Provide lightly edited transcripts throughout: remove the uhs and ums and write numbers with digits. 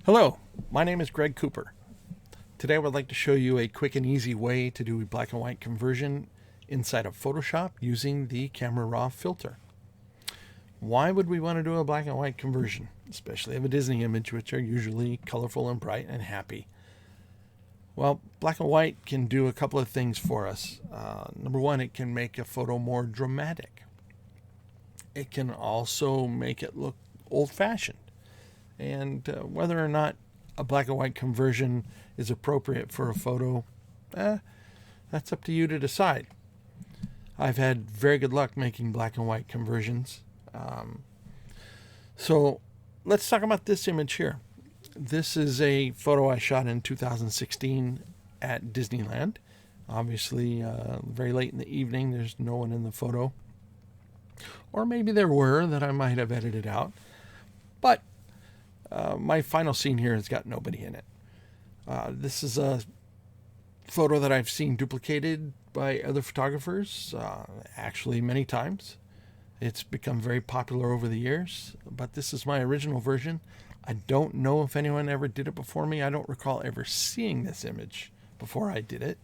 Hello, my name is Greg Cooper. Today I would like to show you a quick and easy way to do a black and white conversion inside of Photoshop using the Camera Raw filter. Why would we want to do a black and white conversion, especially of a Disney image, which are usually colorful and bright and happy? Well, black and white can do a couple of things for us. Number one, it can make a photo more dramatic. It can also make it look old-fashioned. And whether or not a black and white conversion is appropriate for a photo, that's up to you to decide. I've had very good luck making black and white conversions. So let's talk about this image here. This is a photo I shot in 2016 at Disneyland. Obviously, very late in the evening. There's no one in the photo. Or maybe there were that I might have edited out. But my final scene here has got nobody in it. This is a photo that I've seen duplicated by other photographers, actually many times. It's become very popular over the years, but this is my original version. I don't know if anyone ever did it before me. I don't recall ever seeing this image before I did it.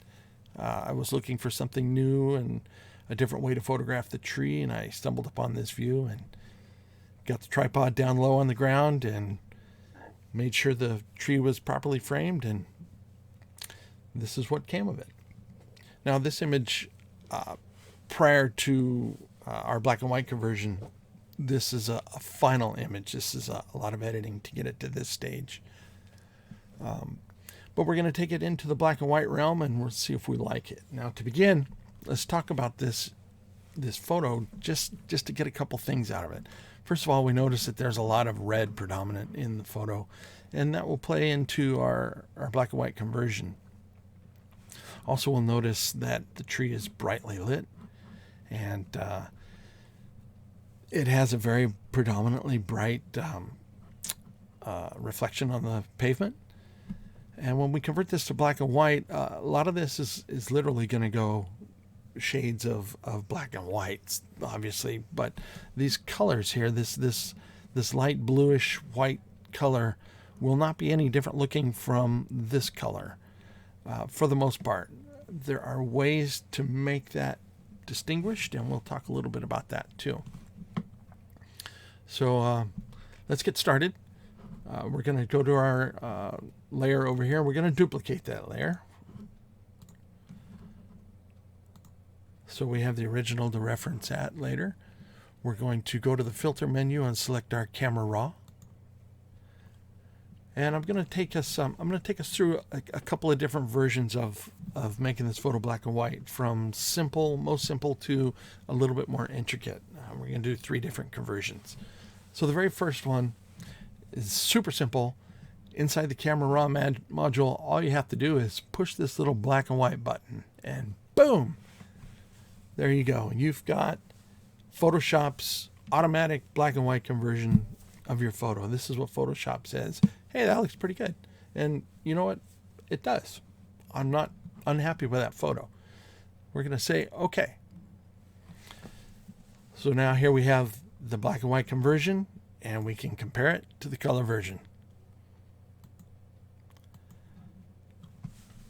I was looking for something new and a different way to photograph the tree, and I stumbled upon this view and got the tripod down low on the ground and made sure the tree was properly framed, and this is what came of it. Now, this image, prior to our black and white conversion, this is a final image. This is a lot of editing to get it to this stage. But we're going to take it into the black and white realm, and we'll see if we like it. Now, to begin, let's talk about this photo just to get a couple things out of it. First of all, we notice that there's a lot of red predominant in the photo, and that will play into our black and white conversion. Also, we'll notice that the tree is brightly lit, and it has a very predominantly bright reflection on the pavement. And when we convert this to black and white, a lot of this is literally going to go shades of black and white, obviously, but these colors here, this light bluish white color will not be any different looking from this color for the most part. There are ways to make that distinguished, and we'll talk a little bit about that too. So let's get started. We're going to go to our layer over here. We're going to duplicate that layer. So we have the original to reference at later. We're going to go to the filter menu and select our Camera Raw. And I'm going to take us through a couple of different versions of making this photo black and white, from most simple to a little bit more intricate. We're going to do 3 different conversions. So the very first one is super simple. Inside the Camera Raw module, all you have to do is push this little black and white button, and boom! There you go. You've got Photoshop's automatic black and white conversion of your photo. This is what Photoshop says. Hey, that looks pretty good. And you know what? It does. I'm not unhappy with that photo. We're going to say, okay. So now here we have the black and white conversion, and we can compare it to the color version.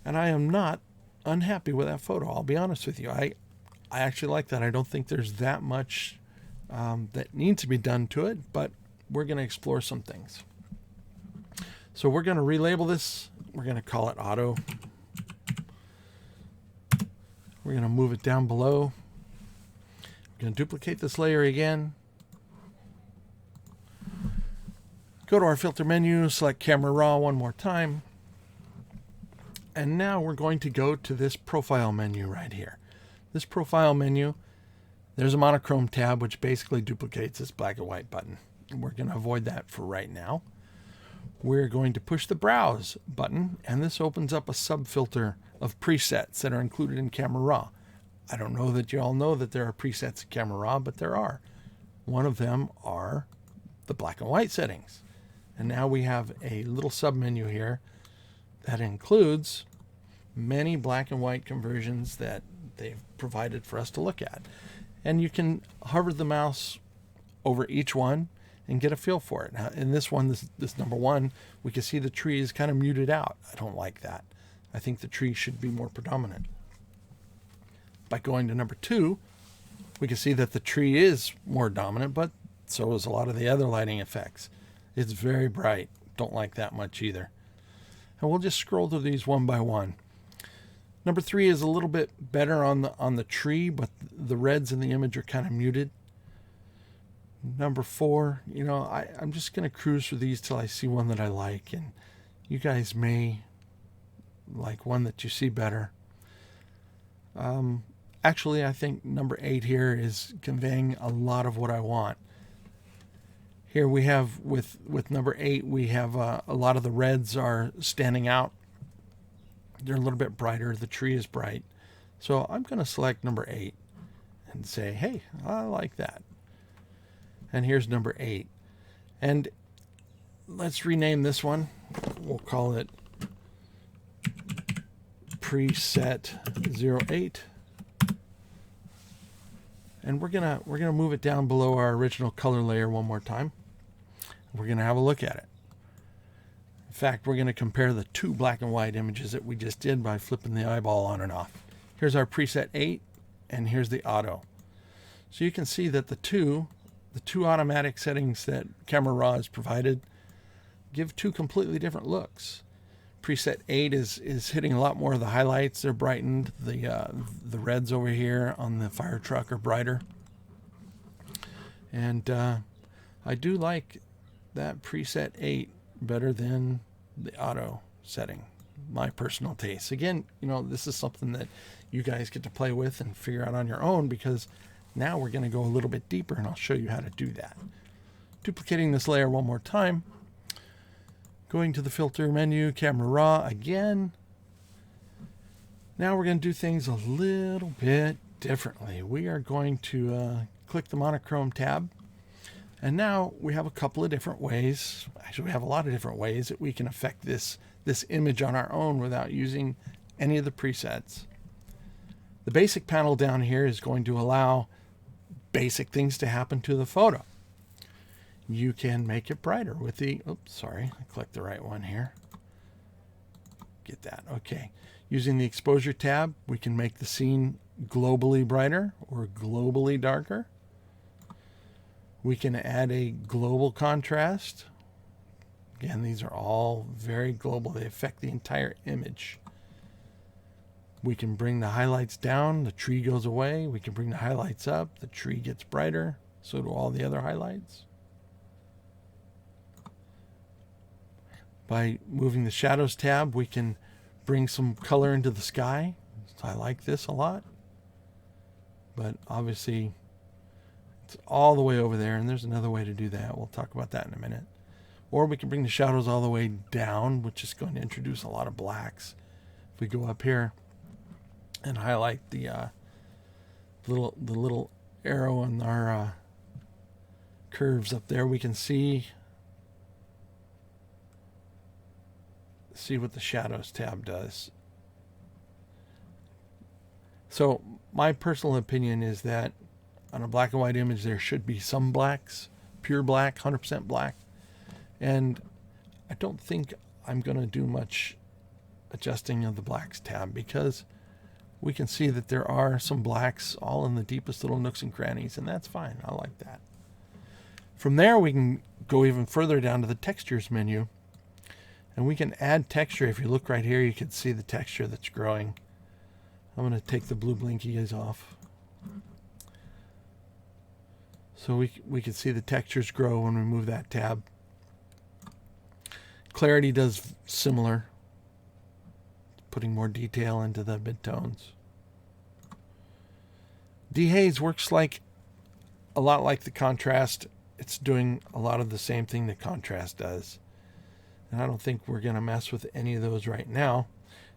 And I am not unhappy with that photo. I'll be honest with you. I actually like that. I don't think there's that much that needs to be done to it, but we're going to explore some things. So we're going to relabel this. We're going to call it Auto. We're going to move it down below. We're going to duplicate this layer again. Go to our filter menu, select Camera Raw one more time. And now we're going to go to this profile menu right here. This profile menu, there's a monochrome tab, which basically duplicates this black and white button. We're going to avoid that for right now. We're going to push the Browse button, and this opens up a sub-filter of presets that are included in Camera Raw. I don't know that you all know that there are presets in Camera Raw, but there are. One of them are the black and white settings. And now we have a little sub-menu here that includes many black and white conversions that they've provided for us to look at. And you can hover the mouse over each one and get a feel for it. Now, in this one, this number one, we can see the tree is kind of muted out. I don't like that. I think the tree should be more predominant. By going to number two, we can see that the tree is more dominant, but so is a lot of the other lighting effects. It's very bright. Don't like that much either. And we'll just scroll through these one by one. Number three is a little bit better on the tree, but the reds in the image are kind of muted. Number four, I'm just going to cruise through these till I see one that I like, and you guys may like one that you see better. Actually, I think number 8 here is conveying a lot of what I want. Here we have, with number 8, we have a lot of the reds are standing out. They're a little bit brighter. The tree is bright. So I'm going to select number 8 and say, hey, I like that. And here's number 8. And let's rename this one. We'll call it preset 08. And we're gonna move it down below our original color layer one more time. We're gonna have a look at it. In fact, we're gonna compare the two black and white images that we just did by flipping the eyeball on and off. Here's our preset 8, and here's the auto. So you can see that the two automatic settings that Camera Raw has provided give two completely different looks. Preset 8 is hitting a lot more of the highlights. They're brightened. The reds over here on the fire truck are brighter. And I do like that preset 8 better than the auto setting. My personal taste. Again, this is something that you guys get to play with and figure out on your own, because now we're going to go a little bit deeper, and I'll show you how to do that. Duplicating this layer one more time. Going to the filter menu, Camera Raw again. Now we're going to do things a little bit differently. We are going to click the monochrome tab. And now we have a couple of different ways. Actually, we have a lot of different ways that we can affect this image on our own without using any of the presets. The basic panel down here is going to allow basic things to happen to the photo. You can make it brighter with the, oops, sorry, I clicked the right one here. Get that, okay. Using the exposure tab, we can make the scene globally brighter or globally darker. We can add a global contrast. Again, these are all very global. They affect the entire image. We can bring the highlights down, the tree goes away. We can bring the highlights up, the tree gets brighter, so do all the other highlights. By moving the shadows tab, we can bring some color into the sky. So I like this a lot. But obviously, it's all the way over there, and there's another way to do that. We'll talk about that in a minute. Or we can bring the shadows all the way down, which is going to introduce a lot of blacks. If we go up here and highlight the little arrow on our curves up there, we can see what the shadows tab does. So my personal opinion is that on a black and white image there should be some blacks, pure black, 100% black, and I don't think I'm going to do much adjusting of the blacks tab, because we can see that there are some blacks all in the deepest little nooks and crannies, and that's fine. I like that. From there we can go even further down to the textures menu. And we can add texture. If you look right here, you can see the texture that's growing. I'm going to take the blue blinkies off. So we can see the textures grow when we move that tab. Clarity does similar, putting more detail into the midtones. Dehaze works a lot like the contrast. It's doing a lot of the same thing that contrast does. And I don't think we're going to mess with any of those right now.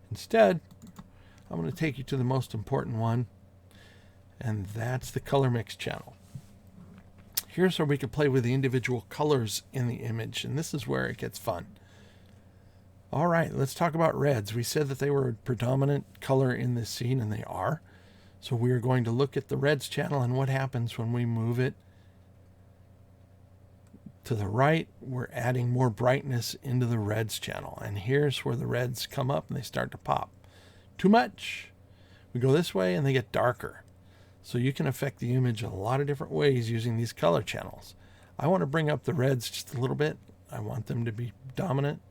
Instead, I'm going to take you to the most important one, and that's the color mix channel. Here's where we can play with the individual colors in the image, and this is where it gets fun. All right, let's talk about reds. We said that they were a predominant color in this scene, and they are. So we are going to look at the reds channel and what happens when we move it To the right, we're adding more brightness into the reds channel. And here's where the reds come up and they start to pop. Too much. We go this way and they get darker. So you can affect the image a lot of different ways using these color channels. I want to bring up the reds just a little bit. I want them to be dominant,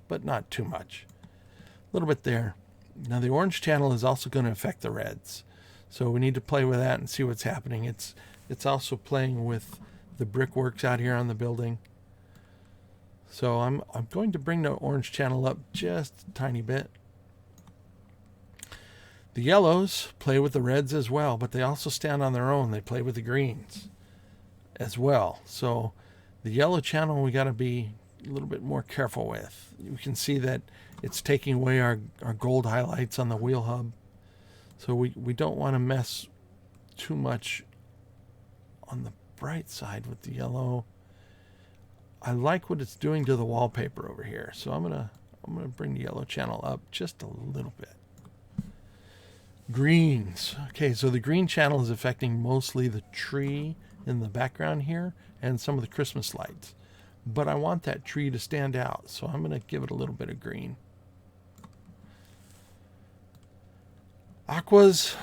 but not too much. A little bit there. Now the orange channel is also going to affect the reds. So we need to play with that and see what's happening. It's also playing with the brickworks out here on the building. So I'm going to bring the orange channel up just a tiny bit. The yellows play with the reds as well, but they also stand on their own. They play with the greens as well. So the yellow channel we got to be a little bit more careful with. You can see that it's taking away our gold highlights on the wheel hub. So we don't want to mess too much on the bright side with the yellow. I like what it's doing to the wallpaper over here. So I'm gonna bring the yellow channel up just a little bit. Greens. Okay, so the green channel is affecting mostly the tree in the background here and some of the Christmas lights. But I want that tree to stand out, so I'm going to give it a little bit of green. Aquas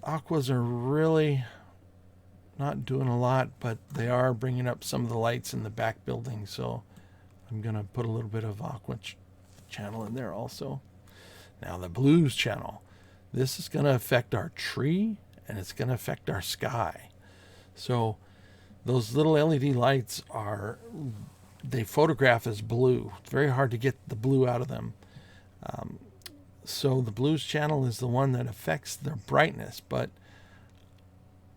are really not doing a lot, but they are bringing up some of the lights in the back building, so I'm going to put a little bit of aqua channel in there also. Now the blues channel. This is going to affect our tree, and it's going to affect our sky. So those little LED lights they photograph as blue. It's very hard to get the blue out of them. So the blues channel is the one that affects their brightness, but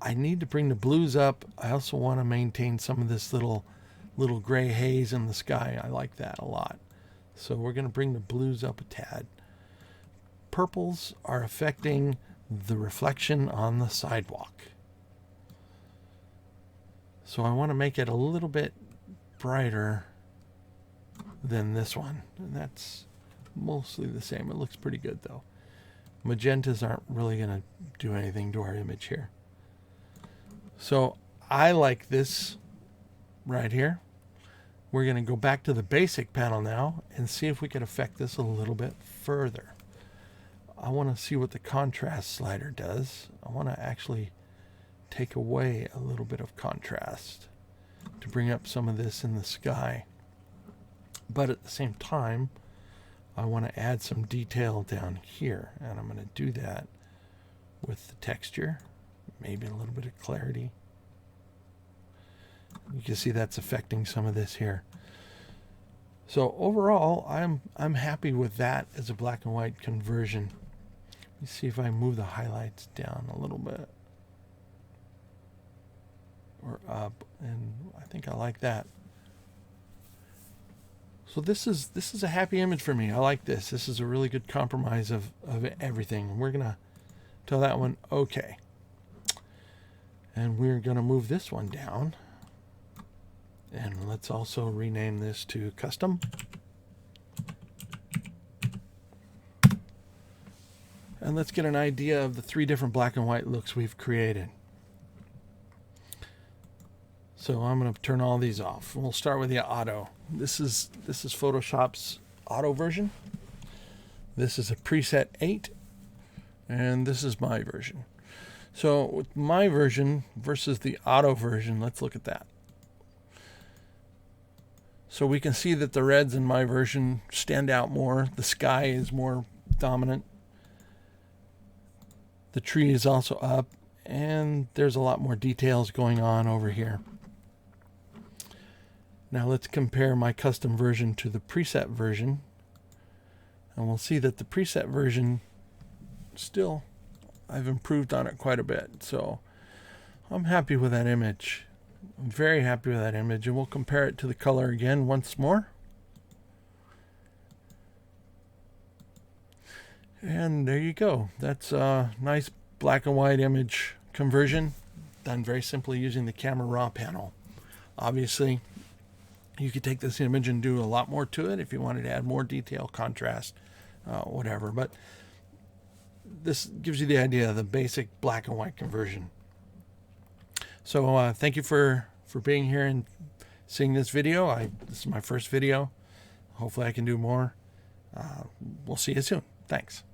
I need to bring the blues up. I also want to maintain some of this little gray haze in the sky. I like that a lot. So we're going to bring the blues up a tad. Purples are affecting the reflection on the sidewalk. So I want to make it a little bit brighter than this one. And that's mostly the same. It looks pretty good though. Magentas aren't really going to do anything to our image here. So I like this right here. We're going to go back to the basic panel now and see if we can affect this a little bit further. I want to see what the contrast slider does. I want to actually take away a little bit of contrast to bring up some of this in the sky. But at the same time, I want to add some detail down here, and I'm going to do that with the texture, maybe a little bit of clarity. You can see that's affecting some of this here. So overall, I'm happy with that as a black and white conversion. Let me see if I move the highlights down a little bit or up, and I think I like that. So this is a happy image for me. I like this. This is a really good compromise of everything. We're gonna tell that one okay, and we're gonna move this one down, and let's also rename this to custom. And let's get an idea of the 3 different black and white looks we've created. So I'm going to turn all these off. We'll start with the auto. This is Photoshop's auto version. This is a preset 8, and this is my version. So with my version versus the auto version, let's look at that. So we can see that the reds in my version stand out more. The sky is more dominant. The tree is also up, and there's a lot more details going on over here. Now let's compare my custom version to the preset version. And we'll see that the preset version, still, I've improved on it quite a bit. So I'm happy with that image. I'm very happy with that image. And we'll compare it to the color again once more. And there you go. That's a nice black and white image conversion done very simply using the Camera Raw panel. Obviously, you could take this image and do a lot more to it if you wanted to add more detail, contrast, whatever. But this gives you the idea of the basic black and white conversion. So thank you for being here and seeing this video. This is my first video. Hopefully I can do more. We'll see you soon. Thanks.